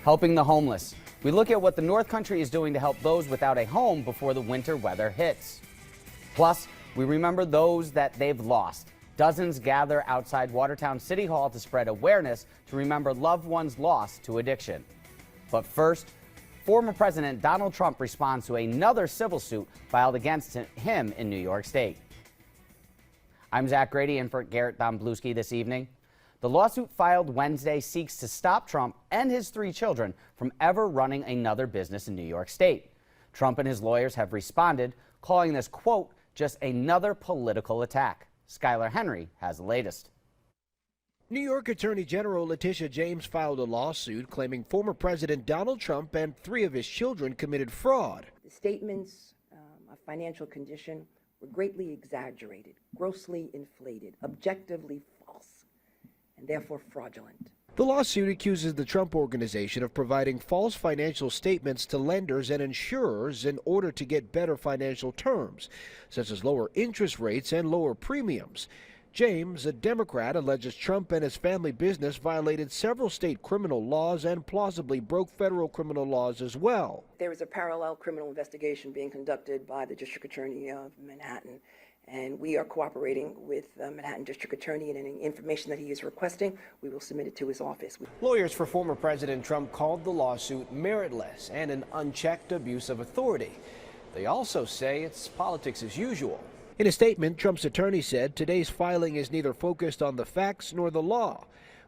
helping the homeless. We look at what the North Country is doing to help those without a home before the winter weather hits. Plus, we remember those that they've lost. Dozens gather outside Watertown City Hall to spread awareness to remember loved ones lost to addiction. But first, former President Donald Trump responds to another civil suit filed against him in New York State. I'm Zach Grady in for Garrett Domblewski this evening. The lawsuit filed Wednesday seeks to stop Trump and his 3 children from ever running another business in New York State. Trump and his lawyers have responded, calling this, quote, just another political attack. Skylar Henry has the latest. New York Attorney General Letitia James filed a lawsuit claiming former President Donald Trump and 3 of his children committed fraud. The statements of financial condition were greatly exaggerated, grossly inflated, objectively false, and therefore fraudulent. The lawsuit accuses the Trump Organization of providing false financial statements to lenders and insurers in order to get better financial terms, such as lower interest rates and lower premiums. James, a Democrat, alleges Trump and his family business violated several state criminal laws and plausibly broke federal criminal laws as well. There is a parallel criminal investigation being conducted by the District Attorney of Manhattan, and we are cooperating with the Manhattan District Attorney, and any information that he is requesting, we will submit it to his office. Lawyers for former President Trump called the lawsuit meritless and an unchecked abuse of authority. They also say it's politics as usual. In a statement, Trump's attorney said today's filing is neither focused on the facts nor the law.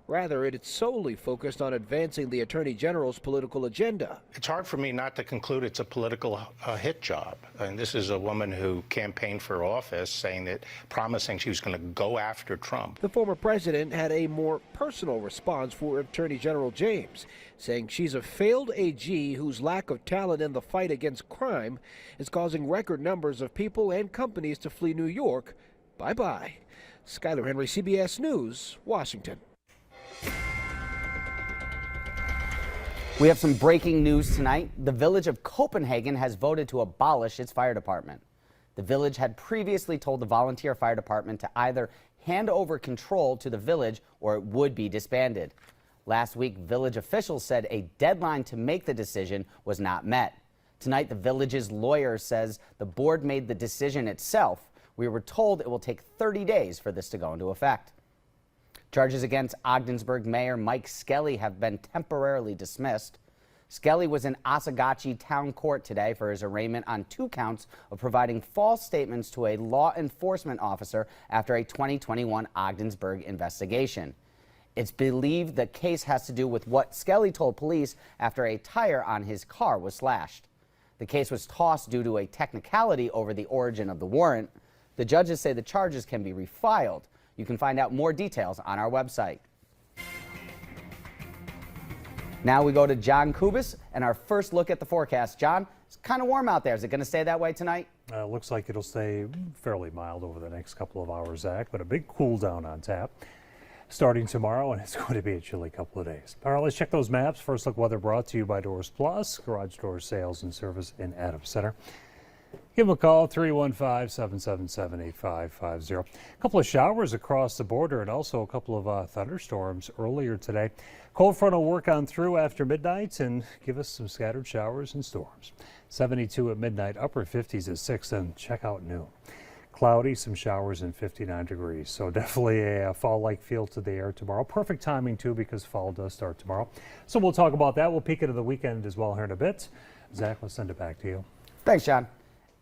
Rather, it is solely focused on advancing the Attorney General's political agenda. It's hard for me not to conclude it's a political hit job. And this is a woman who campaigned for office saying that, promising she was going to go after Trump. The former president had a more personal response for Attorney General James, saying she's a failed AG whose lack of talent in the fight against crime is causing record numbers of people and companies to flee New York. Bye-bye. Skylar Henry, CBS News, Washington. We have some breaking news tonight. The village of Copenhagen has voted to abolish its fire department. The village had previously told the volunteer fire department to either hand over control to the village or it would be disbanded. Last week, village officials said a deadline to make the decision was not met. Tonight, the village's lawyer says the board made the decision itself. We were told it will take 30 days for this to go into effect. Charges against Ogdensburg Mayor Mike Skelly have been temporarily dismissed. Skelly was in Osagachi Town Court today for his arraignment on 2 counts of providing false statements to a law enforcement officer after a 2021 Ogdensburg investigation. It's believed the case has to do with what Skelly told police after a tire on his car was slashed. The case was tossed due to a technicality over the origin of the warrant. The judges say the charges can be refiled. You can find out more details on our website. Now we go to John Kubis and our first look at the forecast. John, it's kind of warm out there. Is it going to stay that way tonight? Looks like it'll stay fairly mild over the next couple of hours, Zach, but a big cool down on tap starting tomorrow, and it's going to be a chilly couple of days. All right, let's check those maps. First look weather brought to you by Doors Plus, garage door sales and service in Adams Center. Give them a call, 315-777-8550. A couple of showers across the border and also a couple of thunderstorms earlier today. Cold front will work on through after midnight and give us some scattered showers and storms. 72 at midnight, upper 50s at 6, and check out noon. Cloudy, some showers and 59 degrees. So definitely a fall-like feel to the air tomorrow. Perfect timing, too, because fall does start tomorrow. So we'll talk about that. We'll peek into the weekend as well here in a bit. Zach, let's send it back to you. Thanks, John.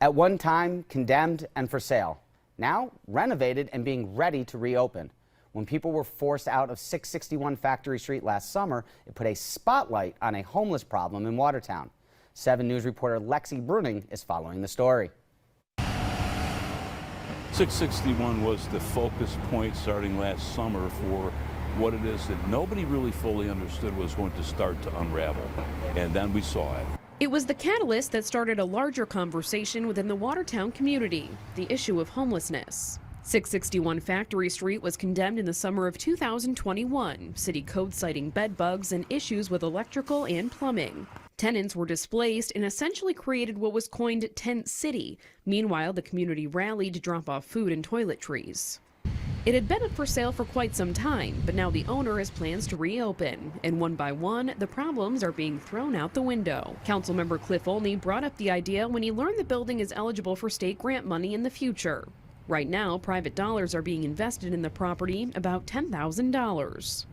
At one time, condemned and for sale. Now, renovated and being ready to reopen. When people were forced out of 661 Factory Street last summer, it put a spotlight on a homeless problem in Watertown. 7 News reporter Lexi Bruning is following the story. 661 was the focus point starting last summer for what it is that nobody really fully understood was going to start to unravel. And then we saw it. It was the catalyst that started a larger conversation within the Watertown community, the issue of homelessness. 661 Factory Street was condemned in the summer of 2021, city code citing bed bugs and issues with electrical and plumbing. Tenants were displaced and essentially created what was coined Tent City. Meanwhile, the community rallied to drop off food and toiletries. It had been up for sale for quite some time, but now the owner has plans to reopen. And one by one, the problems are being thrown out the window. Councilmember Cliff Olney brought up the idea when he learned the building is eligible for state grant money in the future. Right now, private dollars are being invested in the property, about $10,000.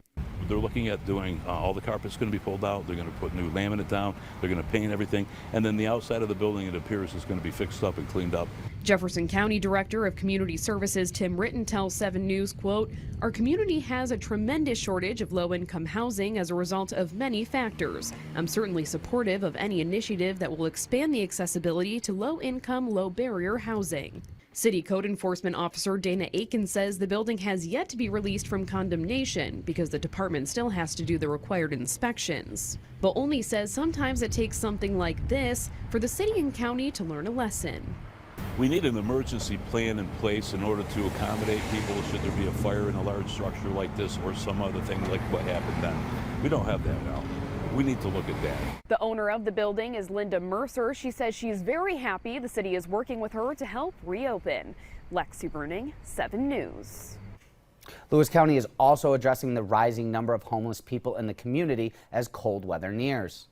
They're looking at doing all the carpet's going to be pulled out. They're going to put new laminate down. They're going to paint everything. And then the outside of the building, it appears, is going to be fixed up and cleaned up. Jefferson County Director of Community Services Tim Ritten tells 7 News, quote, "Our community has a tremendous shortage of low-income housing as a result of many factors. I'm certainly supportive of any initiative that will expand the accessibility to low-income, low-barrier housing." City Code Enforcement Officer Dana Aiken says the building has yet to be released from condemnation because the department still has to do the required inspections. But Olney says sometimes it takes something like this for the city and county to learn a lesson. We need an emergency plan in place in order to accommodate people should there be a fire in a large structure like this or some other thing like what happened then. We don't have that now. We need to look at that. The owner of the building is Linda Mercer. She says she's very happy the city is working with her to help reopen. Lexi Bruning, 7 News. Lewis County is also addressing the rising number of homeless people in the community as cold weather nears.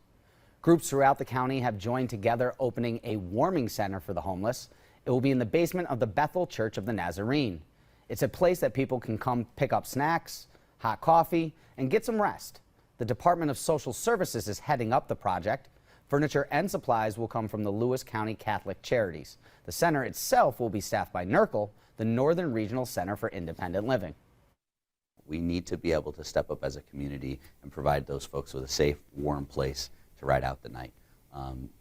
Groups throughout the county have joined together opening a warming center for the homeless. It will be in the basement of the Bethel Church of the Nazarene. It's a place that people can come pick up snacks, hot coffee, and get some rest. The Department of Social Services is heading up the project. Furniture and supplies will come from the Lewis County Catholic Charities. The center itself will be staffed by NERCL, the Northern Regional Center for Independent Living. We need to be able to step up as a community and provide those folks with a safe, warm place to ride out the night.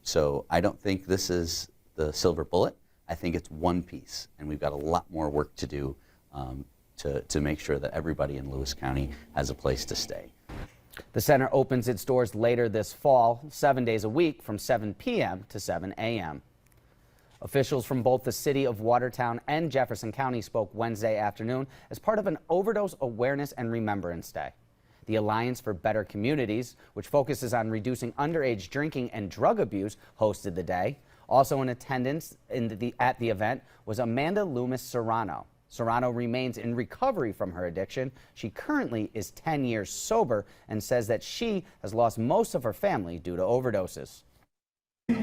So I don't think this is the silver bullet. I think it's one piece, and we've got a lot more work to do to make sure that everybody in Lewis County has a place to stay. The center opens its doors later this fall, 7 days a week from 7 p.m. to 7 a.m. Officials from both the city of Watertown and Jefferson County spoke Wednesday afternoon as part of an overdose awareness and remembrance day. The Alliance for Better Communities, which focuses on reducing underage drinking and drug abuse, hosted the day. Also in attendance at the event was Amanda Loomis Serrano. Serrano remains in recovery from her addiction. She currently is 10 years sober and says that she has lost most of her family due to overdoses.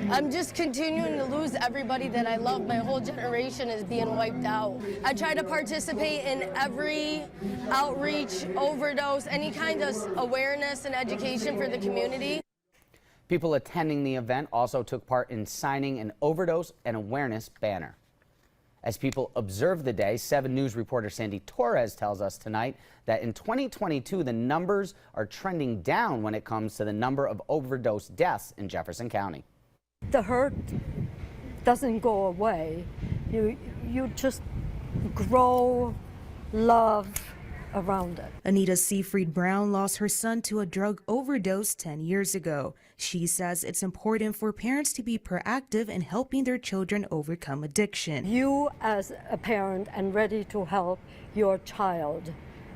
I'm just continuing to lose everybody that I love. My whole generation is being wiped out. I try to participate in every outreach, overdose, any kind of awareness and education for the community. People attending the event also took part in signing an overdose and awareness banner. As people observe the day, 7 News reporter Sandy Torres tells us tonight that in 2022, the numbers are trending down when it comes to the number of overdose deaths in Jefferson County. The hurt doesn't go away. You just grow love around it. Anita Seafried Brown lost her son to a drug overdose 10 years ago. She says it's important for parents to be proactive in helping their children overcome addiction. You as a parent and ready to help your child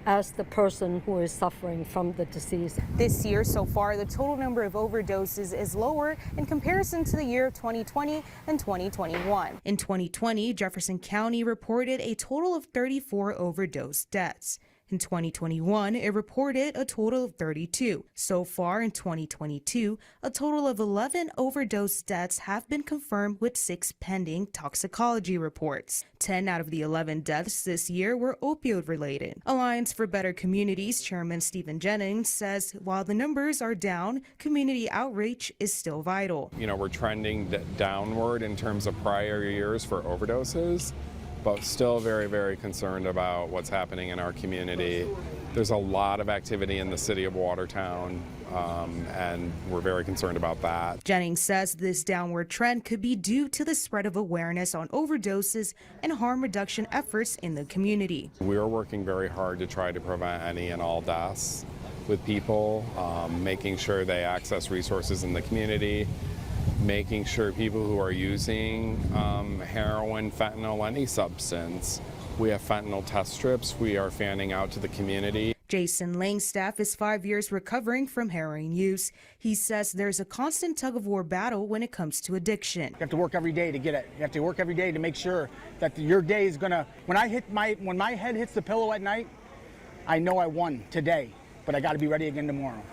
as the person who is suffering from the disease. This year so far, the total number of overdoses is lower in comparison to the year of 2020 and 2021. In 2020, Jefferson County reported a total of 34 overdose deaths. In 2021, it reported a total of 32. So far in 2022, a total of 11 overdose deaths have been confirmed with 6 pending toxicology reports. 10 out of the 11 deaths this year were opioid-related. Alliance for Better Communities Chairman Stephen Jennings says while the numbers are down, community outreach is still vital. You know, we're trending downward in terms of prior years for overdoses, but still very, very concerned about what's happening in our community. There's a lot of activity in the city of Watertown, and we're very concerned about that. Jennings says this downward trend could be due to the spread of awareness on overdoses and harm reduction efforts in the community. We are working very hard to try to prevent any and all deaths with people, making sure they access resources in the community, making sure people who are using heroin, fentanyl, any substance, we have fentanyl test strips we are fanning out to the community. Jason Langstaff is 5 years recovering from heroin use. He says there's a constant tug-of-war battle when it comes to addiction. You have to work every day to get it. You have to work every day to make sure that your day is gonna, when my head hits the pillow at night, I know I won today, but I gotta be ready again tomorrow.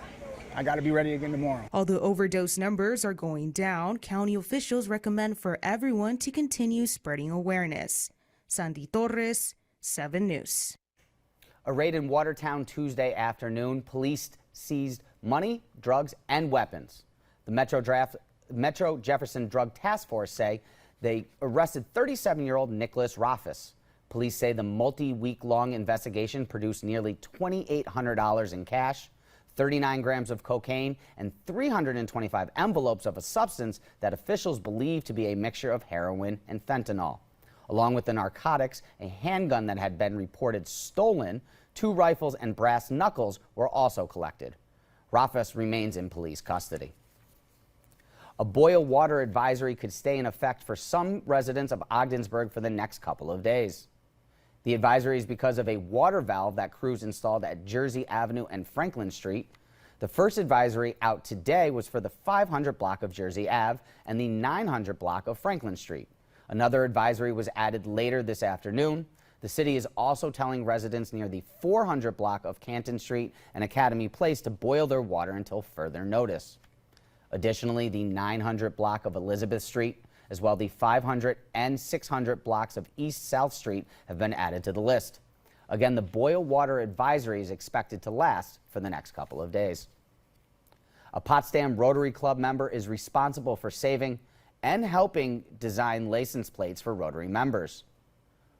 Although overdose numbers are going down, county officials recommend for everyone to continue spreading awareness. Sandy Torres, 7 News. A raid in Watertown Tuesday afternoon. Police seized money, drugs, and weapons. The Metro Jefferson Drug Task Force say they arrested 37-year-old Nicholas Raffus. Police say the multi-week-long investigation produced nearly $2,800 in cash, 39 grams of cocaine, and 325 envelopes of a substance that officials believe to be a mixture of heroin and fentanyl. Along with the narcotics, a handgun that had been reported stolen, 2 rifles, and brass knuckles were also collected. Raffus remains in police custody. A boil water advisory could stay in effect for some residents of Ogdensburg for the next couple of days. The advisory is because of a water valve that crews installed at Jersey Avenue and Franklin Street. The first advisory out today was for the 500 block of Jersey Ave and the 900 block of Franklin Street. Another advisory was added later this afternoon. The city is also telling residents near the 400 block of Canton Street and Academy Place to boil their water until further notice. Additionally, the 900 block of Elizabeth Street, as well the 500 and 600 blocks of East South Street have been added to the list. Again, the boil water advisory is expected to last for the next couple of days. A Potsdam Rotary Club member is responsible for saving and helping design license plates for Rotary members.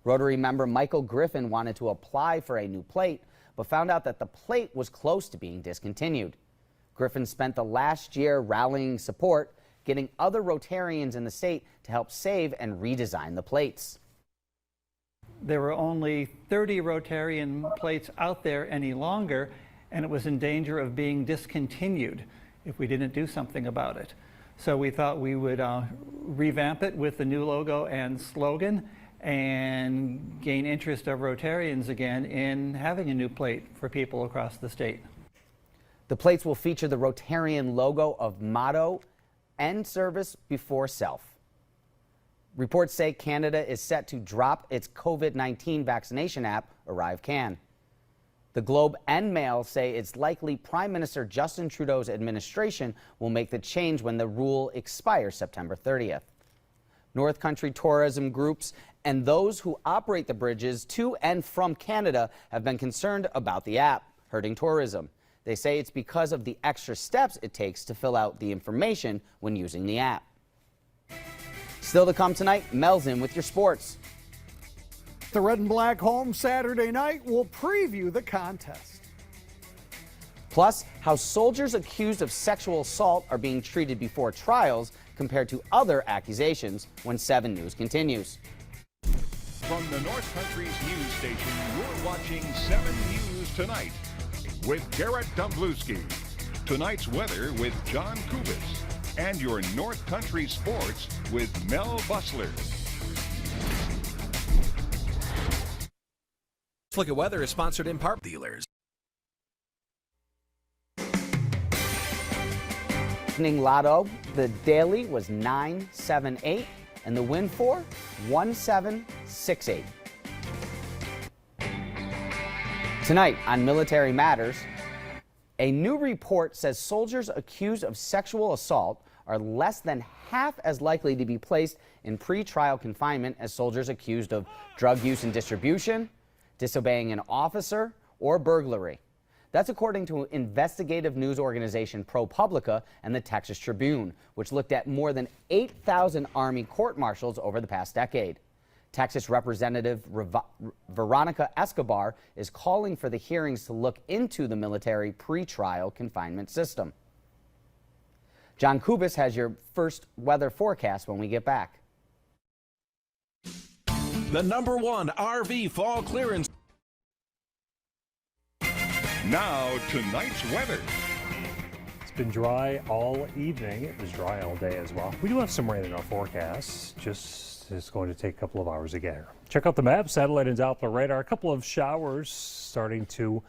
Rotary member Michael Griffin wanted to apply for a new plate, but found out that the plate was close to being discontinued. Griffin spent the last year rallying support, getting other Rotarians in the state to help save and redesign the plates. There were only 30 Rotarian plates out there any longer, and it was in danger of being discontinued if we didn't do something about it. So we thought we would revamp it with the new logo and slogan and gain interest of Rotarians again in having a new plate for people across the state. The plates will feature the Rotarian logo of motto, end service before self. Reports say Canada is set to drop its COVID-19 vaccination app, Arrive Can. The Globe and Mail say it's likely Prime Minister Justin Trudeau's administration will make the change when the rule expires September 30th. North Country tourism groups and those who operate the bridges to and from Canada have been concerned about the app hurting tourism. They say it's because of the extra steps it takes to fill out the information when using the app. Still to come tonight, Mel's in with your sports. The Red and Black home Saturday night will preview the contest. Plus, how soldiers accused of sexual assault are being treated before trials compared to other accusations when 7 News continues. From the North Country's news station, you're watching 7 News Tonight with Garrett Dumbluski. Tonight's weather with John Kubis. And your North Country sports with Mel Bussler. Let's Look at Weather is sponsored in part by dealers. Evening Lotto, the daily was 978 and the win for 1768. Tonight on Military Matters, a new report says soldiers accused of sexual assault are less than half as likely to be placed in pre-trial confinement as soldiers accused of drug use and distribution, disobeying an officer, or burglary. That's according to investigative news organization ProPublica and the Texas Tribune, which looked at more than 8,000 Army court-martials over the past decade. Texas Representative Veronica Escobar is calling for the hearings to look into the military pre-trial confinement system. John Kubis has your first weather forecast when we get back. The #1 RV fall clearance. Now, tonight's weather. It's been dry all evening. It was dry all day as well. We do have some rain in our forecast. It's going to take a couple of hours to get here. Check out the map, satellite and Doppler radar. A couple of showers starting to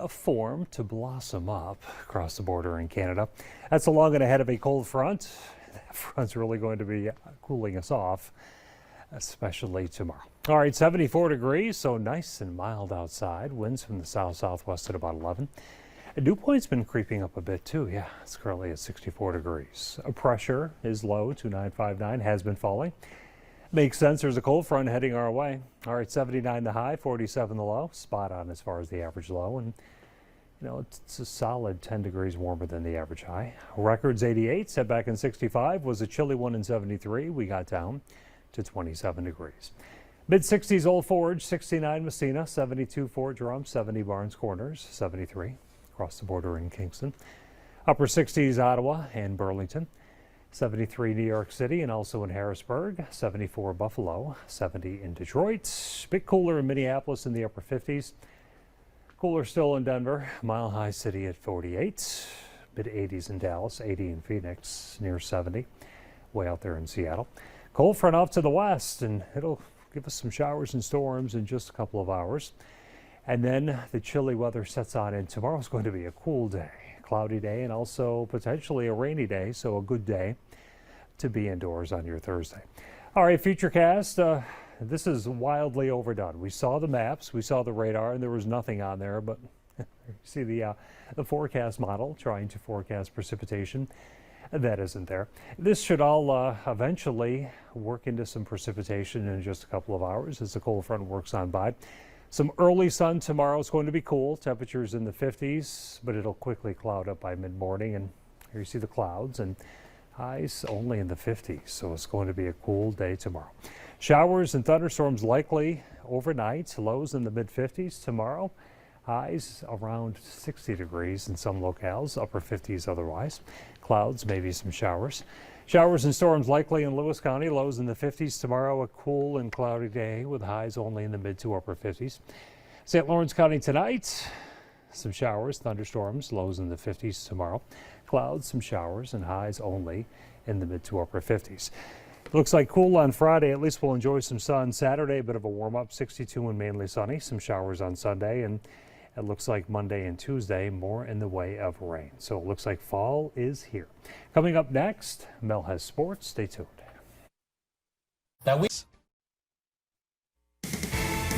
form to blossom up across the border in Canada. That's along and ahead of a cold front. That front's really going to be cooling us off, especially tomorrow. All right, 74 degrees, so nice and mild outside. Winds from the south-southwest at about 11. And dew point's been creeping up a bit too. Yeah, it's currently at 64 degrees. Pressure is low, 2959, has been falling. Makes sense, there's a cold front heading our way. All right, 79 the high, 47 the low. Spot on as far as the average low. And, you know, it's a solid 10 degrees warmer than the average high. Records 88, set back in 65, was a chilly one in 73. We got down to 27 degrees. Mid-60s Old Forge, 69 Messina, 72 Fort Drum, 70 Barnes Corners, 73 across the border in Kingston. Upper 60s Ottawa and Burlington. 73 New York City and also in Harrisburg, 74 Buffalo, 70 in Detroit. Bit cooler in Minneapolis in the upper 50s. Cooler still in Denver, Mile High City at 48. Mid 80s in Dallas, 80 in Phoenix, near 70. Way out there in Seattle. Cold front off to the west, and it'll give us some showers and storms in just a couple of hours. And then the chilly weather sets on in. Tomorrow's going to be a cool day. Cloudy day and also potentially a rainy day, so a good day to be indoors on your Thursday. All right, Futurecast, this is wildly overdone. We saw the maps, we saw the radar, and there was nothing on there, but you see the forecast model trying to forecast precipitation. That isn't there. This should all eventually work into some precipitation in just a couple of hours as the cold front works on by. Some early sun tomorrow. It's going to be cool. Temperatures in the 50s, but it'll quickly cloud up by mid-morning. And here you see the clouds and highs only in the 50s. So it's going to be a cool day tomorrow. Showers and thunderstorms likely overnight. Lows in the mid-50s tomorrow. Highs around 60 degrees in some locales. Upper 50s otherwise. Clouds, maybe some showers. Showers and storms likely in Lewis County, lows in the 50s tomorrow, a cool and cloudy day with highs only in the mid to upper 50s. St. Lawrence County tonight, some showers, thunderstorms, lows in the 50s tomorrow. Clouds, some showers, and highs only in the mid to upper 50s. Looks like cool on Friday. At least we'll enjoy some sun. Saturday, a bit of a warm up, 62 and mainly sunny. Some showers on Sunday, and it looks like Monday and Tuesday, more in the way of rain. So it looks like fall is here. Coming up next, Mel has sports. Stay tuned.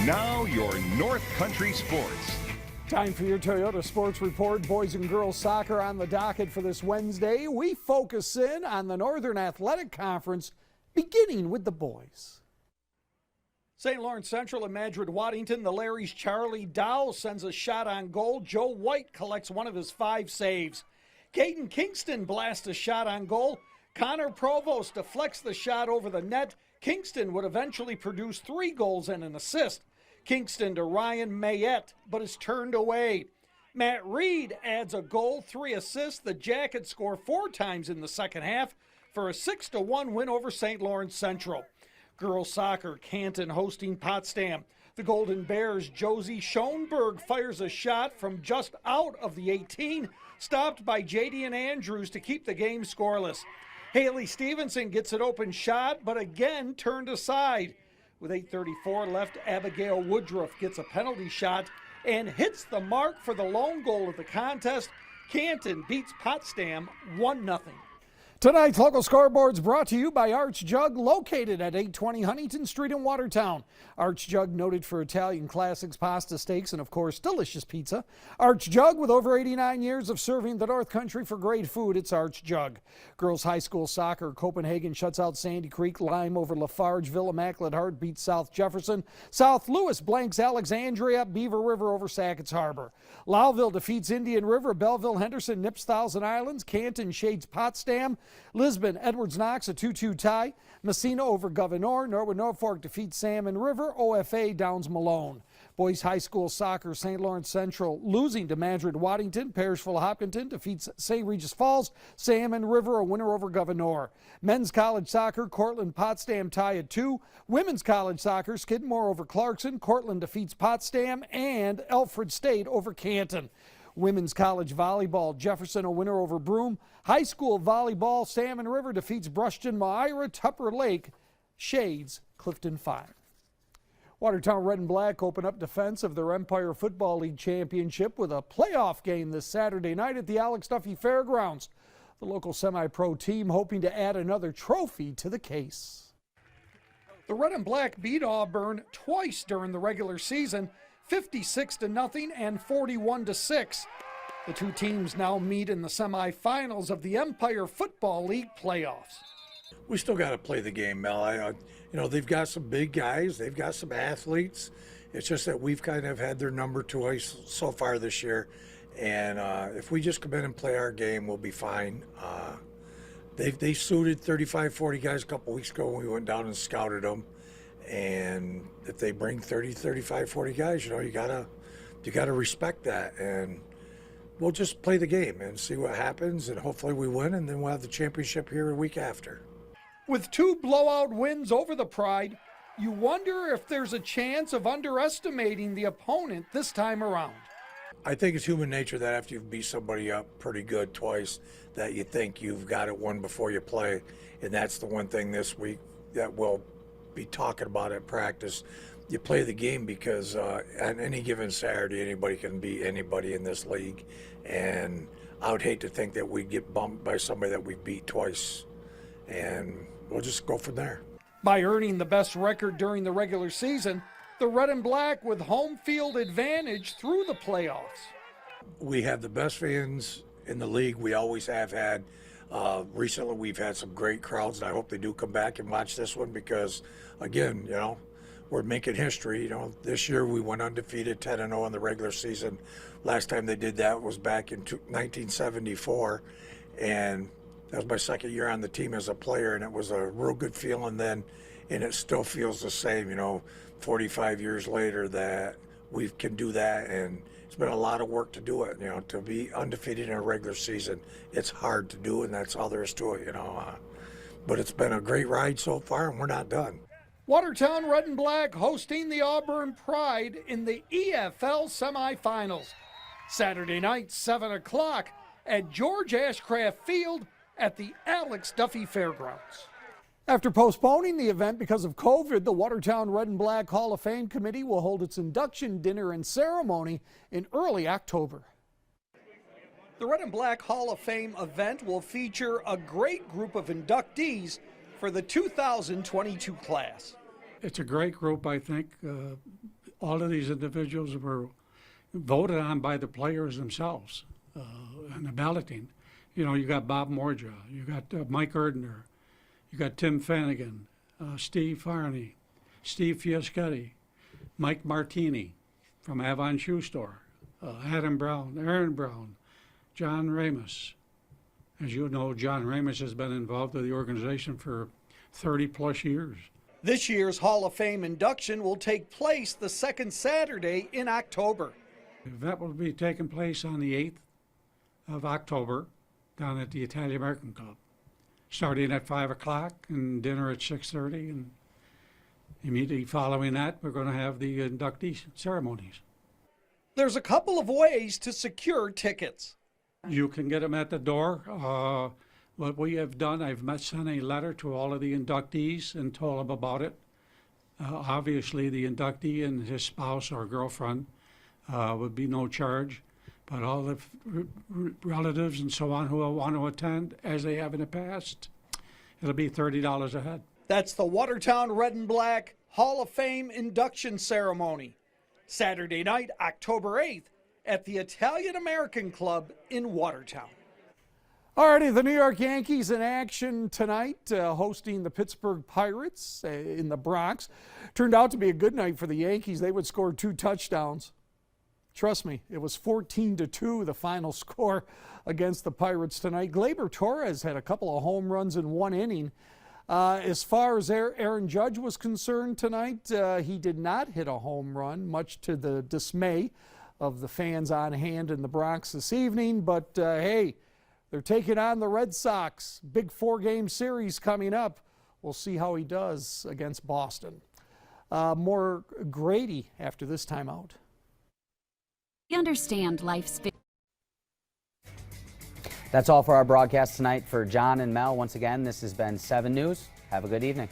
Now your North Country sports. Time for your Toyota Sports Report. Boys and girls soccer on the docket for this Wednesday. We focus in on the Northern Athletic Conference, beginning with the boys. St. Lawrence Central and Madrid Waddington, the Larry's Charlie Dow sends a shot on goal. Joe White collects one of his 5 saves. Caden Kingston blasts a shot on goal. Connor Provost deflects the shot over the net. Kingston would eventually produce 3 goals and an assist. Kingston to Ryan Mayette, but is turned away. Matt Reed adds a goal, 3 assists. The Jackets score 4 times in the second half for a 6-1 win over St. Lawrence Central. Girls soccer, Canton hosting Potsdam. The Golden Bears' Josie Schoenberg fires a shot from just out of the 18, stopped by Jadian Andrews to keep the game scoreless. Haley Stevenson gets an open shot, but again turned aside. With 8:34 left, Abigail Woodruff gets a penalty shot and hits the mark for the lone goal of the contest. Canton beats Potsdam 1-0. Tonight's local scoreboard's brought to you by Arch Jug, located at 820 Huntington Street in Watertown. Arch Jug, noted for Italian classics, pasta, steaks, and of course, delicious pizza. Arch Jug, with over 89 years of serving the North Country for great food, it's Arch Jug. Girls high school soccer, Copenhagen shuts out Sandy Creek. Lime over Lafargeville. Immaculate Heart beats South Jefferson. South Louis blanks Alexandria. Beaver River over Sackett's Harbor. Lowville defeats Indian River. Belleville Henderson nips Thousand Islands. Canton shades Potsdam. Lisbon Edwards Knox a 2-2 tie. Messina over Gouverneur. Norwood Norfolk defeats Salmon River. OFA downs Malone. Boys high school soccer, St. Lawrence Central losing to Madrid Waddington. Parishville Hopkinton defeats St. Regis Falls. Salmon River a winner over Gouverneur. Men's college soccer, Cortland Potsdam tie at 2. Women's college soccer, Skidmore over Clarkson. Cortland defeats Potsdam, and Alfred State over Canton. Women's college volleyball, Jefferson a winner over Broome. High school volleyball, Salmon River defeats Brushton Maira. Tupper Lake shades Clifton Fire. Watertown Red and Black open up defense of their Empire Football League championship with a playoff game this Saturday night at the Alex Duffy Fairgrounds. The local semi-pro team hoping to add another trophy to the case. The Red and Black beat Auburn twice during the regular season, 56-0 and 41-6. The two teams now meet in the semifinals of the Empire Football League playoffs. We still got to play the game, Mel. They've got some big guys. They've got some athletes. It's just that we've kind of had their number twice so far this year. And if we just come in and play our game, we'll be fine. They suited 35, 40 guys a couple weeks ago when we went down and scouted them. And if they bring 30, 35, 40 guys, you gotta respect that. And we'll just play the game and see what happens. And hopefully we win, and then we'll have the championship here a week after. With two blowout wins over the Pride, you wonder if there's a chance of underestimating the opponent this time around. I think it's human nature that after you've beat somebody up pretty good twice, that you think you've got it won before you play. And that's the one thing this week that we'll be talking about at practice. You play the game because on any given Saturday, anybody can beat anybody in this league. And I would hate to think that we'd get bumped by somebody that we beat twice. And we'll just go from there. By earning the best record during the regular season, the Red and Black with home field advantage through the playoffs. We have the best fans in the league. We always have had. Recently, we've had some great crowds, and I hope they do come back and watch this one because, again, we're making history. This year we went undefeated, 10-0 in the regular season. Last time they did that was back in 1974, and that was my second year on the team as a player, and it was a real good feeling then, and it still feels the same, 45 years later that we can do that, and it's been a lot of work to do it, to be undefeated in a regular season. It's hard to do, and that's all there is to it, But it's been a great ride so far, and we're not done. Watertown Red and Black hosting the Auburn Pride in the EFL semifinals. Saturday night, 7 o'clock at George Ashcraft Field at the Alex Duffy Fairgrounds. After postponing the event because of COVID, the Watertown Red and Black Hall of Fame Committee will hold its induction dinner and ceremony in early October. The Red and Black Hall of Fame event will feature a great group of inductees for the 2022 class. It's a great group, I think. All of these individuals were voted on by the players themselves in the balloting. You got Bob Morja, you got Mike Erdner, you got Tim Flanagan, Steve Farney, Steve Fioschetti, Mike Martini from Avon Shoe Store, Adam Brown, Aaron Brown, John Ramus. As you know, John Ramus has been involved with the organization for 30 plus years. This year's Hall of Fame induction will take place the second Saturday in October. The event will be taking place on the 8th of October down at the Italian American Club, starting at 5 o'clock and dinner at 6:30. And immediately following that, we're going to have the inductee ceremonies. There's a couple of ways to secure tickets. You can get them at the door. What we have done, I've sent a letter to all of the inductees and told them about it. Obviously, the inductee and his spouse or girlfriend would be no charge, but all the relatives and so on who want to attend, as they have in the past, it'll be $30 a head. That's the Watertown Red and Black Hall of Fame induction ceremony, Saturday night, October 8th, at the Italian American Club in Watertown. Alrighty, the New York Yankees in action tonight, hosting the Pittsburgh Pirates in the Bronx. Turned out to be a good night for the Yankees. They would score 2 touchdowns. Trust me, it was 14-2, the final score against the Pirates tonight. Gleyber Torres had a couple of home runs in 1 inning. As far as Aaron Judge was concerned tonight, he did not hit a home run, much to the dismay of the fans on hand in the Bronx this evening. But hey, they're taking on the Red Sox. Big 4-game series coming up. We'll see how he does against Boston. More Grady after this timeout. We understand life's. That's all for our broadcast tonight. For John and Mel, once again, this has been 7 News. Have a good evening.